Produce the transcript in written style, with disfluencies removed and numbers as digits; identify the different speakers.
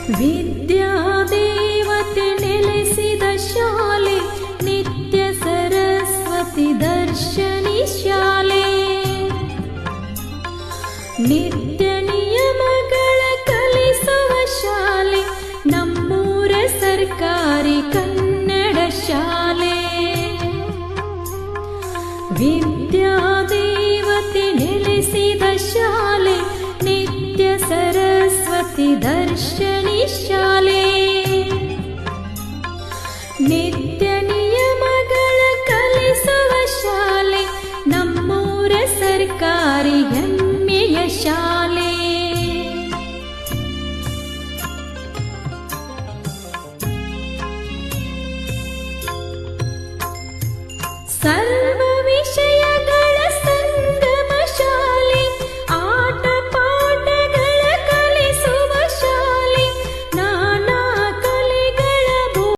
Speaker 1: ವಿದ್ಯಾದೇವತೆ ನೆಲೆಸಿದ ಶಾಲೆ ನಿತ್ಯ ಸರಸ್ವತಿ ದರ್ಶನಿ ಶಾಲೆ. ನಿತ್ಯ ನಿಯಮಗಳ ಕಲಿಸುವ ಶಾಲೆ ನಮ್ಮೂರ ಸರ್ಕಾರಿ ಕನ್ನಡ ಶಾಲೆ. ವಿದ್ಯಾದೇವತೆ ನೆಲೆಸಿದ ಶಾಲೆ ನಿತ್ಯ ಸರಸ್ವತಿ ದರ್ಶನಿ ಶಾಲೆ.